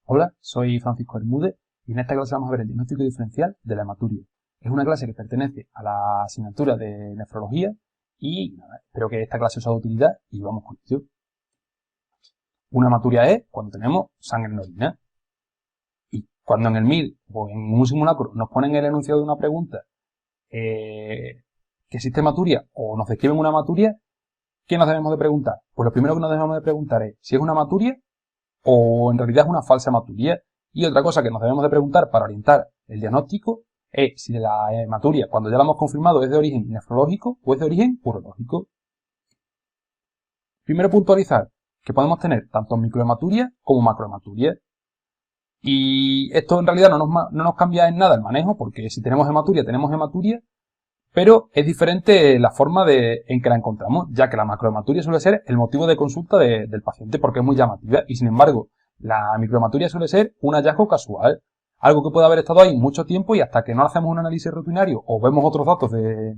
Hola, soy Francisco Bermúdez y en esta clase vamos a ver el diagnóstico diferencial de la hematuria. Es una clase que pertenece a la asignatura de nefrología y nada, espero que esta clase os sea de utilidad y vamos con ello. Una hematuria es cuando tenemos sangre en la orina. Y cuando en el MIR o en un simulacro nos ponen el enunciado de una pregunta que existe hematuria o nos describen una hematuria, ¿qué nos debemos de preguntar? Pues lo primero que nos debemos de preguntar es si es una hematuria o en realidad es una falsa hematuria. Y otra cosa que nos debemos de preguntar para orientar el diagnóstico es si la hematuria, cuando ya la hemos confirmado, es de origen nefrológico o es de origen urológico. Primero puntualizar que podemos tener tanto microhematuria como macrohematuria. Y esto en realidad no nos cambia en nada el manejo, porque si tenemos hematuria, pero es diferente la forma en que la encontramos, ya que la macrohematuria suele ser el motivo de consulta del paciente porque es muy llamativa y sin embargo la microhematuria suele ser un hallazgo casual, algo que puede haber estado ahí mucho tiempo y hasta que no hacemos un análisis rutinario o vemos otros datos de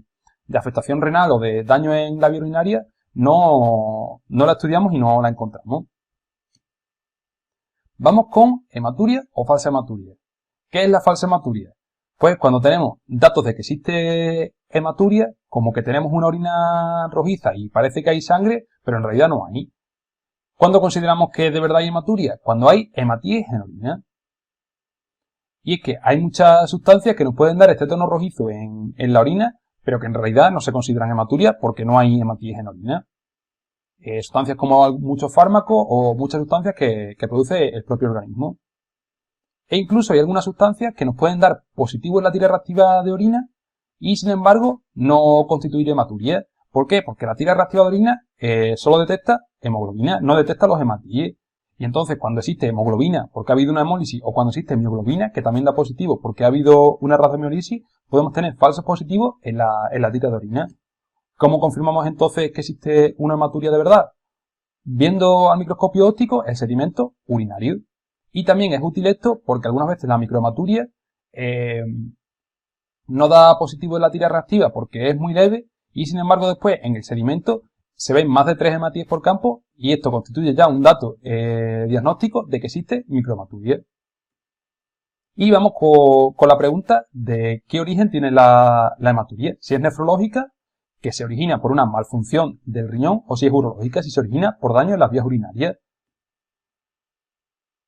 afectación renal o de daño en la vía urinaria, no la estudiamos y no la encontramos. Vamos con hematuria o falsa hematuria. ¿Qué es la falsa hematuria? Pues cuando tenemos datos de que existe hematuria, como que tenemos una orina rojiza y parece que hay sangre, pero en realidad no hay. ¿Cuándo consideramos que de verdad hay hematuria? Cuando hay hematíes en orina. Y es que hay muchas sustancias que nos pueden dar este tono rojizo en la orina, pero que en realidad no se consideran hematuria porque no hay hematíes en orina. Sustancias como muchos fármacos o muchas sustancias que produce el propio organismo. E incluso hay algunas sustancias que nos pueden dar positivo en la tira reactiva de orina y sin embargo no constituir hematuria. ¿Por qué? Porque la tira reactiva de orina solo detecta hemoglobina, no detecta los hematíes. Y entonces cuando existe hemoglobina porque ha habido una hemólisis o cuando existe mioglobina que también da positivo porque ha habido una razomiólisis, podemos tener falsos positivos en la tira de orina. ¿Cómo confirmamos entonces que existe una hematuria de verdad? Viendo al microscopio óptico el sedimento urinario. Y también es útil esto porque algunas veces la microhematuria no da positivo en la tira reactiva porque es muy leve y sin embargo después en el sedimento se ven más de 3 hematíes por campo y esto constituye ya un dato diagnóstico de que existe microhematuria. Y vamos con la pregunta de qué origen tiene la hematuria. Si es nefrológica, que se origina por una malfunción del riñón, o si es urológica, si se origina por daño en las vías urinarias.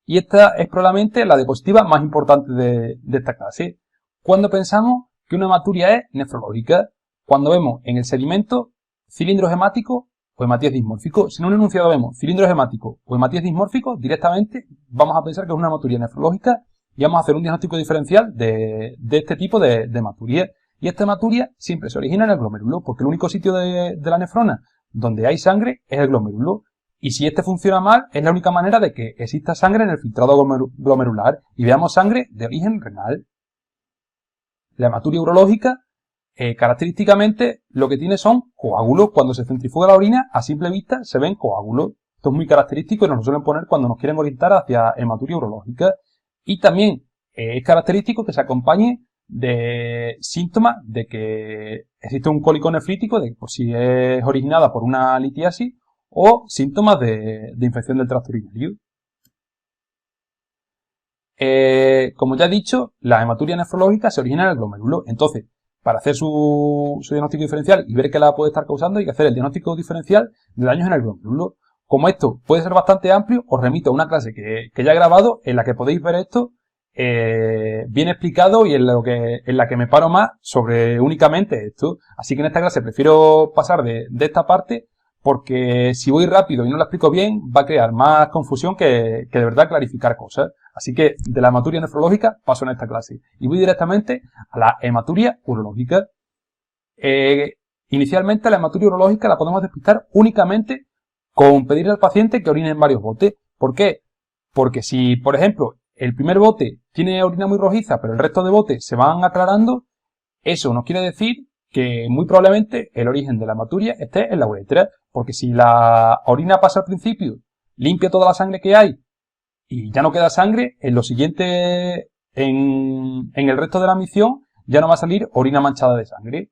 Y esta es probablemente la diapositiva más importante de esta clase. Cuando pensamos que una hematuria es nefrológica, cuando vemos en el sedimento cilindros hemáticos o hematíes dismórficos. Si en un enunciado vemos cilindros hemáticos o hematíes dismórficos, directamente vamos a pensar que es una hematuria nefrológica y vamos a hacer un diagnóstico diferencial de este tipo de hematuria. Y esta hematuria siempre se origina en el glomérulo, porque el único sitio de la nefrona donde hay sangre es el glomérulo. Y si este funciona mal, es la única manera de que exista sangre en el filtrado glomerular y veamos sangre de origen renal. La hematuria urológica, característicamente, lo que tiene son coágulos. Cuando se centrifuga la orina, a simple vista se ven coágulos. Esto es muy característico y nos lo suelen poner cuando nos quieren orientar hacia hematuria urológica. Y también es característico que se acompañe de síntomas de que existe un cólico nefrítico, por si es originada por una litiasis, o síntomas de infección del tracto urinario. Como ya he dicho, la hematuria nefrológica se origina en el glomérulo. Entonces, para hacer su diagnóstico diferencial y ver qué la puede estar causando, hay que hacer el diagnóstico diferencial de daños en el glomérulo. Como esto puede ser bastante amplio, os remito a una clase que ya he grabado en la que podéis ver esto bien explicado y en la que me paro más sobre únicamente esto. Así que en esta clase prefiero pasar de esta parte porque si voy rápido y no la explico bien va a crear más confusión que de verdad clarificar cosas. Así que de la hematuria nefrológica paso en esta clase y voy directamente a la hematuria urológica. Inicialmente la hematuria urológica la podemos despistar únicamente con pedirle al paciente que orine en varios botes. ¿Por qué? Porque si, por ejemplo, el primer bote tiene orina muy rojiza, pero el resto de botes se van aclarando, eso nos quiere decir que muy probablemente el origen de la hematuria esté en la uretra, porque si la orina pasa al principio, limpia toda la sangre que hay y ya no queda sangre, en lo siguiente, en el resto de la misión, ya no va a salir orina manchada de sangre.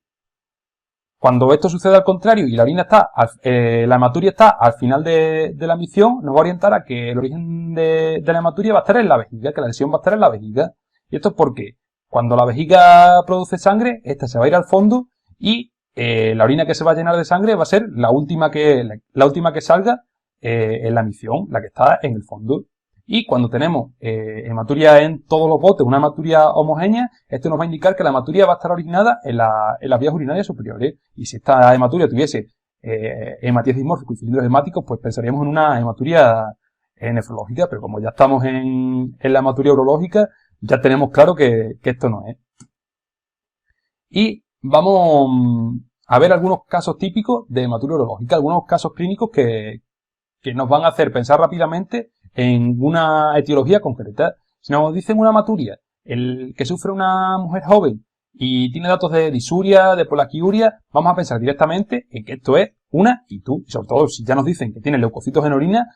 Cuando esto sucede al contrario y la orina está, la hematuria está al final de la micción, nos va a orientar a que el origen de la hematuria va a estar en la vejiga, que la lesión va a estar en la vejiga. Y esto es porque cuando la vejiga produce sangre, esta se va a ir al fondo y la orina que se va a llenar de sangre va a ser la última que salga en la micción, la que está en el fondo. Y cuando tenemos hematuria en todos los botes, una hematuria homogénea, esto nos va a indicar que la hematuria va a estar originada en las vías urinarias superiores. Y si esta hematuria tuviese hematías dismórficos y cilindros hemáticos, pues pensaríamos en una hematuria nefrológica, pero como ya estamos en la hematuria urológica, ya tenemos claro que esto no es. Y vamos a ver algunos casos típicos de hematuria urológica, algunos casos clínicos que nos van a hacer pensar rápidamente en una etiología concreta. Si nos dicen una hematuria, el que sufre una mujer joven y tiene datos de disuria, de polaquiuria, vamos a pensar directamente en que esto es una ITU. Y sobre todo, si ya nos dicen que tiene leucocitos en orina,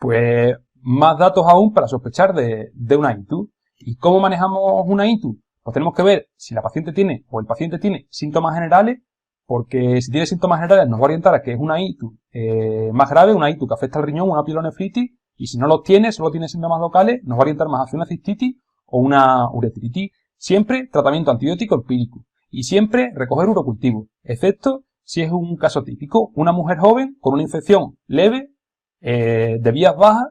pues más datos aún para sospechar de una ITU. ¿Y cómo manejamos una ITU? Pues tenemos que ver si la paciente tiene o el paciente tiene síntomas generales, porque si tiene síntomas generales nos va a orientar a que es una ITU más grave, una ITU que afecta al riñón, una pielonefritis, y si no los tiene, solo tiene síntomas locales, nos va a orientar más hacia una cistitis o una uretritis. Siempre tratamiento antibiótico empírico y siempre recoger urocultivo, excepto si es un caso típico, una mujer joven con una infección leve, de vías bajas,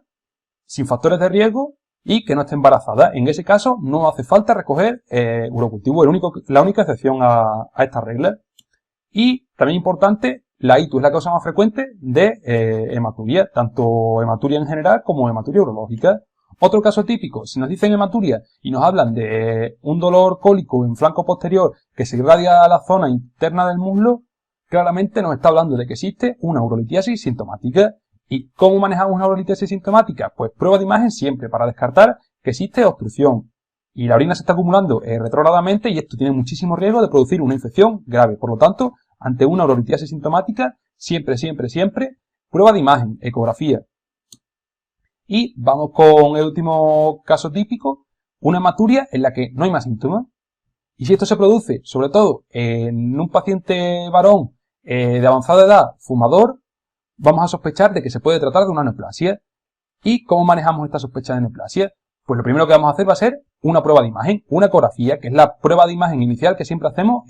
sin factores de riesgo y que no esté embarazada. En ese caso no hace falta recoger urocultivo, la única excepción a esta regla. Y también importante, la ITU es la causa más frecuente de hematuria, tanto hematuria en general como hematuria urológica. Otro caso típico, si nos dicen hematuria y nos hablan de un dolor cólico en flanco posterior que se irradia a la zona interna del muslo, claramente nos está hablando de que existe una urolitiasis sintomática. ¿Y cómo manejamos una urolitiasis sintomática? Pues prueba de imagen siempre para descartar que existe obstrucción. Y la orina se está acumulando retrógradamente y esto tiene muchísimo riesgo de producir una infección grave. Por lo tanto, ante una urolitiasis sintomática, siempre, prueba de imagen, ecografía. Y vamos con el último caso típico, una hematuria en la que no hay más síntomas. Y si esto se produce, sobre todo, en un paciente varón de avanzada edad, fumador, vamos a sospechar de que se puede tratar de una neoplasia. ¿Y cómo manejamos esta sospecha de neoplasia? Pues lo primero que vamos a hacer va a ser una prueba de imagen, una ecografía, que es la prueba de imagen inicial que siempre hacemos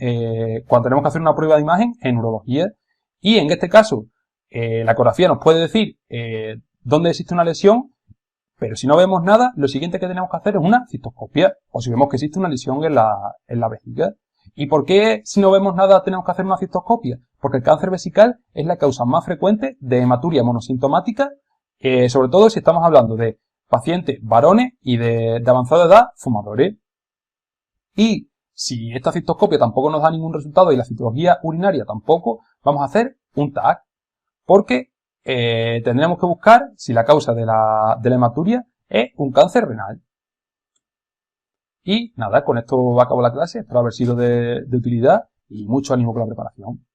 cuando tenemos que hacer una prueba de imagen en urología. Y en este caso, la ecografía nos puede decir dónde existe una lesión, pero si no vemos nada, lo siguiente que tenemos que hacer es una cistoscopia, o si vemos que existe una lesión en la vejiga. ¿Y por qué si no vemos nada tenemos que hacer una cistoscopia? Porque el cáncer vesical es la causa más frecuente de hematuria monosintomática, sobre todo si estamos hablando de pacientes varones y de avanzada edad fumadores. Y si esta cistoscopia tampoco nos da ningún resultado y la citología urinaria tampoco, vamos a hacer un TAC, porque tendremos que buscar si la causa de la hematuria es un cáncer renal. Y nada, con esto acabo la clase, espero haber sido de utilidad y mucho ánimo con la preparación.